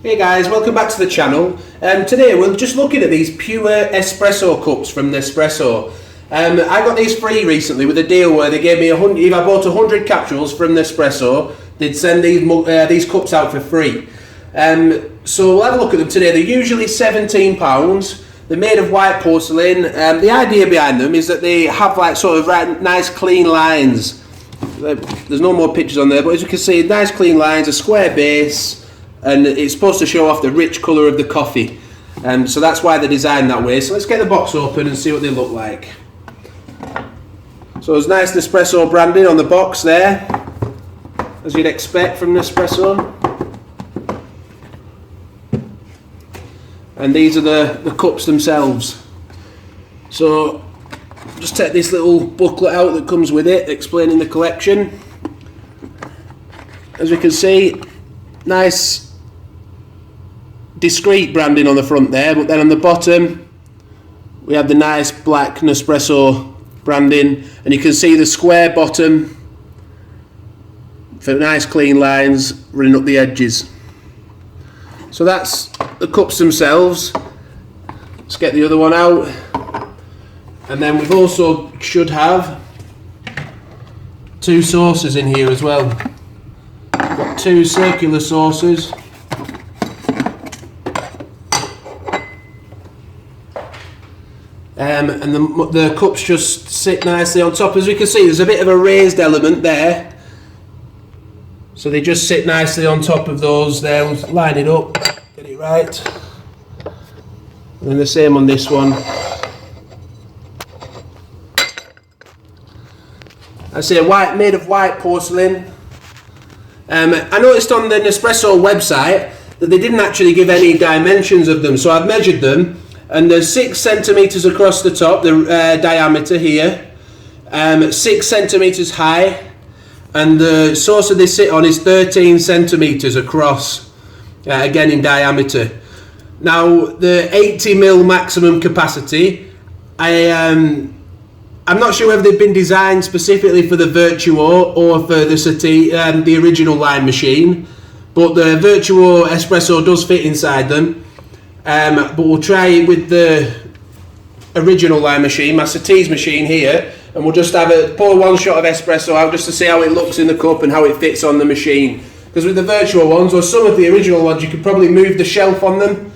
Hey guys, welcome back to the channel. Today we're just looking at these pure espresso cups from Nespresso. I got these free recently with a deal where they gave me if I bought 100 capsules from Nespresso, they'd send these cups out for free. So we'll have a look at them today. They're usually £17. They're made of white porcelain. The idea behind them is that they have like sort of nice clean lines. There's no more pictures on there, but as you can see, nice clean lines, a square base, and it's supposed to show off the rich colour of the coffee. So that's why they're designed that way. So let's get the box open and see what they look like. So there's nice Nespresso branding on the box there, as you'd expect from Nespresso. And these are the cups themselves. So just take this little booklet out that comes with it, explaining the collection. As we can see, nice discreet branding on the front there, but then on the bottom we have the nice black Nespresso branding, and you can see the square bottom for nice clean lines running up the edges. So that's the cups themselves. Let's get the other one out, and then we've also should have two saucers in here as well. We've got two circular saucers. And the cups just sit nicely on top. As we can see, there's a bit of a raised element there, so they just sit nicely on top of those there. We'll line it up, get it right, and then the same on this one. I say made of white porcelain. I noticed on the Nespresso website that they didn't actually give any dimensions of them, so I've measured them. And they're 6 centimeters across the top, the diameter here, 6 centimeters high, and the saucer they sit on is 13 centimeters across, again in diameter. Now the 80ml maximum capacity, I'm not sure whether they've been designed specifically for the Virtuo or for the original line machine, but the Virtuo Espresso does fit inside them. But we'll try it with the original line machine, my Satie's machine here, and we'll just pour one shot of espresso out just to see how it looks in the cup and how it fits on the machine. Because with the virtual ones, or some of the original ones, you could probably move the shelf on them,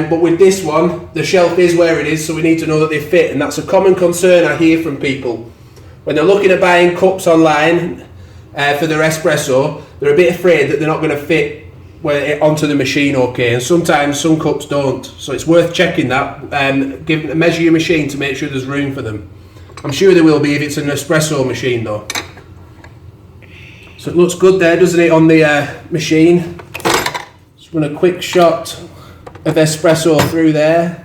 but with this one, the shelf is where it is, so we need to know that they fit, and that's a common concern I hear from people. When they're looking at buying cups online for their espresso, they're a bit afraid that they're not going to fit onto the machine okay, and sometimes some cups don't, so it's worth checking that. Measure your machine to make sure there's room for them. I'm sure there will be if it's an espresso machine though. So it looks good there, doesn't it, on the machine. Just run a quick shot of espresso through there.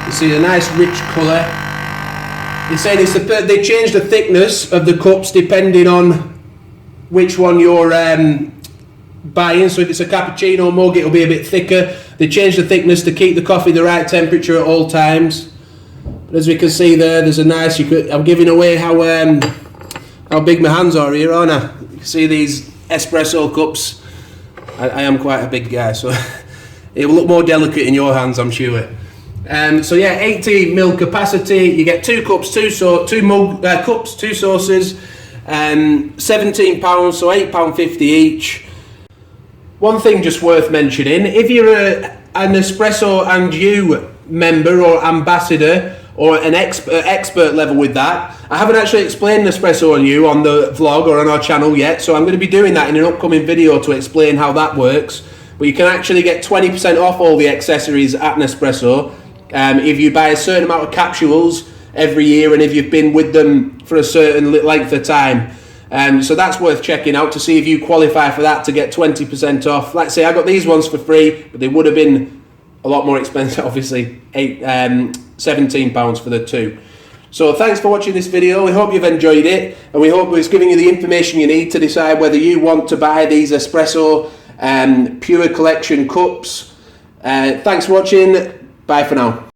You see a nice rich colour. They're saying they change the thickness of the cups depending on which one you're buying. So if it's a cappuccino mug, it'll be a bit thicker. They change the thickness to keep the coffee the right temperature at all times. But as we can see there's a nice. I'm giving away how big my hands are here, aren't I? You can see these espresso cups. I am quite a big guy, so it will look more delicate in your hands, I'm sure. So yeah, 80ml capacity. You get 2 cups, two cups, 2 saucers, £17, so £8.50 each. One thing just worth mentioning: if you're an Espresso and You member or ambassador or an expert level with that, I haven't actually explained Espresso and You on the vlog or on our channel yet, so I'm going to be doing that in an upcoming video to explain how that works. But you can actually get 20% off all the accessories at Nespresso. If you buy a certain amount of capsules every year, and if you've been with them for a certain length of time, so that's worth checking out to see if you qualify for that, to get 20% off. Like I say, I got these ones for free, but they would have been a lot more expensive, obviously. £17 for the 2. So thanks for watching this video. We hope you've enjoyed it, and we hope it's giving you the information you need to decide whether you want to buy these Espresso Pure Collection cups. Thanks for watching. Bye for now.